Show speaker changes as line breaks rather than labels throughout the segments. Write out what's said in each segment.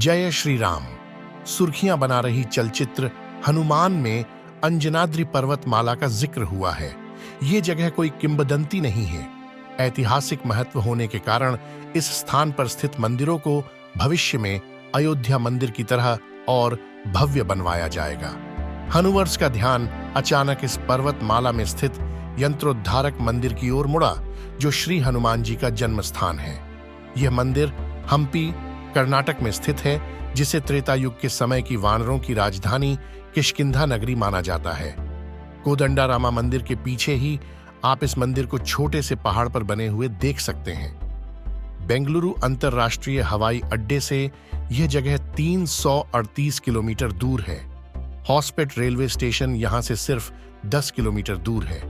जय श्री राम सुर्खियां बना रही चलचित्र हनुमान में अंजनाद्रि पर्वतमाला का जिक्र हुआ है। ये जगह कोई किंवदंती नहीं है। ऐतिहासिक महत्व होने के कारण इस स्थान पर स्थित मंदिरों को भविष्य में अयोध्या मंदिर की तरह और भव्य बनवाया जाएगा। हनुवर्ष का ध्यान अचानक इस पर्वतमाला में स्थित यंत्रोद्धारक मंदिर की ओर मुड़ा, जो श्री हनुमान जी का जन्म स्थान है। यह मंदिर हम्पी कर्नाटक में स्थित है, जिसे त्रेता युग के समय की वानरों की राजधानी किष्किंधा नगरी माना जाता है। कोदंडारामा मंदिर के पीछे ही आप इस मंदिर को छोटे से पहाड़ पर बने हुए देख सकते हैं। बेंगलुरु अंतरराष्ट्रीय हवाई अड्डे से यह जगह 338 किलोमीटर दूर है। हॉस्पेट रेलवे स्टेशन यहां से सिर्फ 10 किलोमीटर दूर है।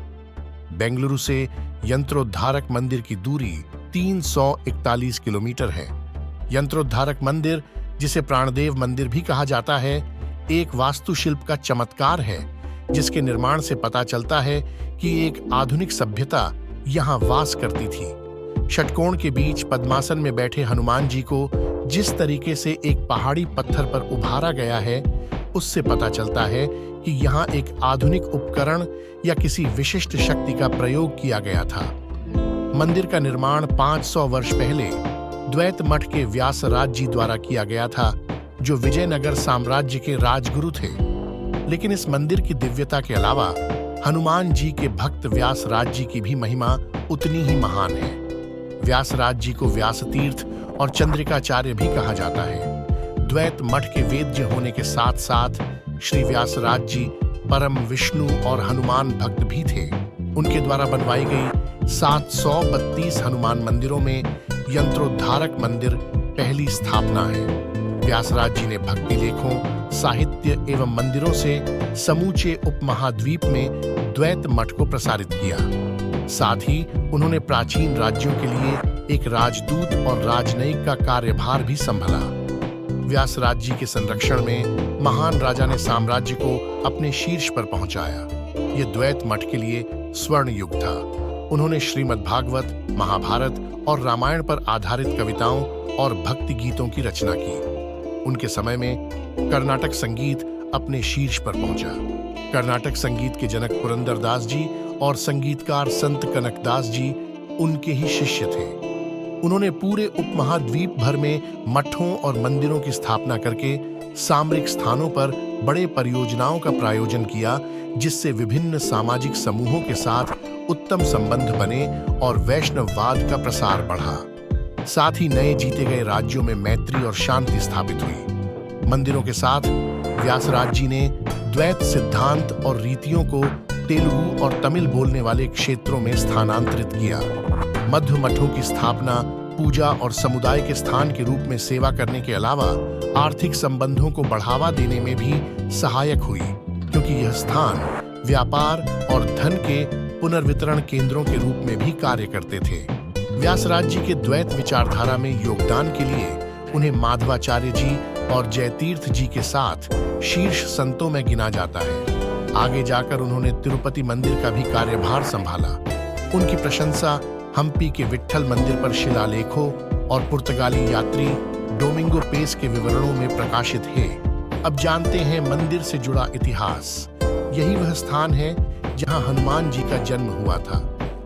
बेंगलुरु से यंत्रोद्धारक मंदिर की दूरी 341 किलोमीटर है। यंत्रोद्धारक मंदिर, जिसे प्राणदेव मंदिर भी कहा जाता है, एक वास्तुशिल्प का चमत्कार है, जिसके निर्माण से पता चलता है कि एक आधुनिक सभ्यता यहां वास करती थी। षटकोण के बीच पद्मासन में बैठे हनुमान जी को जिस तरीके से एक पहाड़ी पत्थर पर उभारा गया है, उससे पता चलता है कि यहाँ एक आधुनिक उपकरण या किसी विशिष्ट शक्ति का प्रयोग किया गया था। मंदिर का निर्माण 500 वर्ष पहले द्वैत मठ के व्यासराज जी द्वारा किया गया था, जो विजयनगर साम्राज्य के राजगुरु थे। लेकिन इस मंदिर की दिव्यता के अलावा हनुमान जी के भक्त व्यासराज जी की भी महिमा उतनी ही महान है। व्यासराज जी को व्यासतीर्थ और चंद्रिकाचार्य भी कहा जाता है। द्वैत मठ के वेद्य होने के साथ साथ श्री व्यासराज जी परम विष्णु और हनुमान भक्त भी थे। उनके द्वारा बनवाई गई 732 हनुमान मंदिरों में यंत्रोद्धारक मंदिर पहली स्थापना है। व्यासराज जी ने भक्ति लेखों, साहित्य एवं मंदिरों से समूचे उपमहाद्वीप में द्वैत मठ को प्रसारित किया। साथ ही उन्होंने प्राचीन राज्यों के लिए एक राजदूत और राजनयिक का कार्यभार भी संभाला। व्यासराज जी के संरक्षण में महान राजा ने साम्राज्य को अपने शीर्ष पर पहुंचाया। यह द्वैत मठ के लिए स्वर्ण युग था। उन्होंने श्रीमद् भागवत, महाभारत और रामायण पर आधारित कविताओं और भक्ति गीतों की रचना की। उनके समय में कर्नाटक संगीत अपने शीर्ष पर पहुंचा। कर्नाटक संगीत के जनक पुरंदरदास जी और संगीतकार संत कनकदास जी उनके ही शिष्य थे। उन्होंने पूरे उपमहाद्वीप भर में मठों और मंदिरों की स्थापना करके सामरिक स्थानों पर बड़े परियोजनाओं का प्रायोजन किया, जिससे विभिन्न सामाजिक समूहों के साथ उत्तम संबंध बने और वैष्णववाद का प्रसार बढ़ा। साथ ही नए जीते गए राज्यों में मैत्री और शांति स्थापित हुई। मंदिरों के साथ व्यासराज जी ने द्वैत सिद्धांत और रीतियों को तेलुगु और तमिल बोलने वाले क्षेत्रों में स्थानांतरित किया। मध्य मठों की स्थापना पूजा और समुदाय के स्थान के रूप में सेवा करने के अलावा आर्थिक संबंधों को बढ़ावा देने में भी सहायक हुई, क्योंकि यह स्थान व्यापार और धन के पुनर्वितरण केंद्रों के रूप में भी कार्य करते थे। व्यासराज जी के द्वैत विचारधारा में योगदान के लिए उन्हें माधवाचार्य जी और जयतीर्थ जी के साथ शीर्ष संतों में गिना जाता है। आगे जाकर उन्होंने तिरुपति मंदिर का भी कार्यभार संभाला। उनकी प्रशंसा हम्पी के विट्ठल मंदिर पर शिलालेखों और पुर्तगाली यात्री डोमिंगो पेस के विवरणों में प्रकाशित है। अब जानते हैं मंदिर से जुड़ा इतिहास। यही वह स्थान है जहां हनुमान जी का जन्म हुआ था,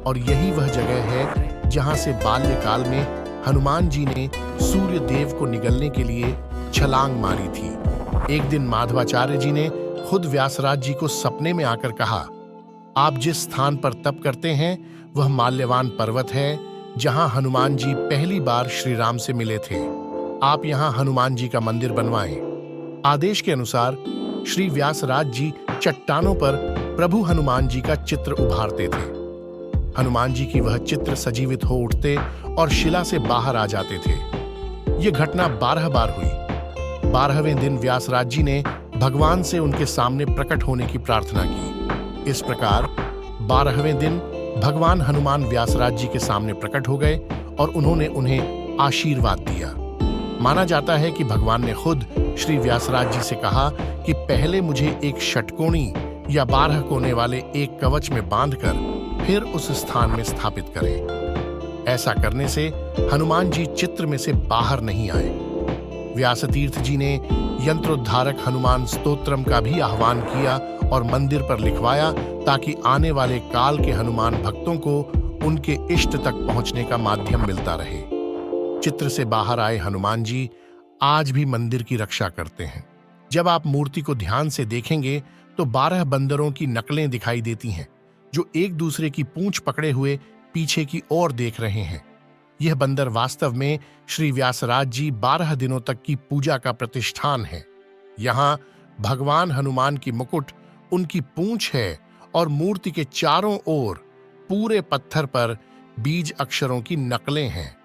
और यही वह जगह है जहां से बाल्यकाल में हनुमान जी ने सूर्य देव को निगलने के लिए छलांग मारी थी। एक दिन माधवाचार्य जी ने खुद व्यासराज जी को सपने में आकर कहा, आप जिस स्थान पर तप करते हैं वह माल्यवान पर्वत है, जहां हनुमान जी पहली बार श्री राम से मिले थे। आप यहां हनुमान जी का मंदिर बनवाएं। आदेश के अनुसार श्री व्यासराज जी चट्टानों पर प्रभु हनुमान जी का चित्र उभारते थे। हनुमान जी की वह चित्र सजीवित हो उठते और शिला से बाहर आ जाते थे। यह घटना 12 बार हुई। 12वें दिन व्यासराज जी ने भगवान से उनके सामने प्रकट होने की प्रार्थना की। इस प्रकार 12वें दिन भगवान हनुमान व्यासराज जी के सामने प्रकट हो गए और उन्होंने उन्हें आशीर्वाद दिया। माना जाता है कि भगवान ने खुद श्री व्यासराज जी से कहा कि पहले मुझे एक षटकोणी या 12 कोने वाले एक कवच में बांधकर फिर उस स्थान में स्थापित करें। ऐसा करने से हनुमान जी चित्र में से बाहर नहीं आए। व्यासतीर्थ जी ने यंत्रोद्धारक हनुमान स्तोत्रम का भी आह्वान किया और मंदिर पर लिखवाया ताकि आने वाले काल के हनुमान भक्तों को उनके इष्ट तक पहुंचने का माध्यम मिलता रहे। चित्र से बाहर आए हनुमान जी आज भी मंदिर की रक्षा करते हैं। जब आप मूर्ति को ध्यान से देखेंगे तो 12 बंदरों की नकलें दिखाई देती हैं जो एक दूसरे की पूंछ पकड़े हुए पीछे की ओर देख रहे हैं। यह बंदर वास्तव में श्री व्यासराज जी 12 दिनों तक की पूजा का प्रतिष्ठान है। यहाँ भगवान हनुमान की मुकुट उनकी पूंछ है और मूर्ति के चारों ओर पूरे पत्थर पर बीज अक्षरों की नकलें हैं।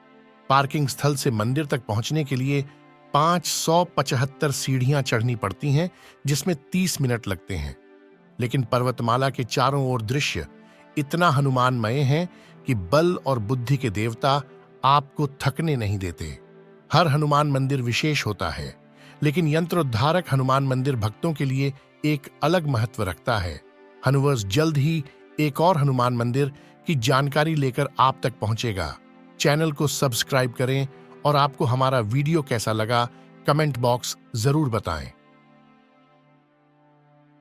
पार्किंग स्थल से मंदिर तक पहुंचने के लिए 575 सीढ़ियां चढ़नी पड़ती हैं, जिसमें 30 मिनट लगते हैं। लेकिन पर्वतमाला के चारों ओर दृश्य इतना हनुमानमय है कि बल और बुद्धि के देवता आपको थकने नहीं देते। हर हनुमान मंदिर विशेष होता है, लेकिन यंत्रोद्धारक हनुमान मंदिर भक्तों के लिए एक अलग महत्व रखता है। हनुवर्स जल्द ही एक और हनुमान मंदिर की जानकारी लेकर आप तक पहुंचेगा। चैनल को सब्सक्राइब करें और आपको हमारा वीडियो कैसा लगा कमेंट बॉक्स जरूर बताएं।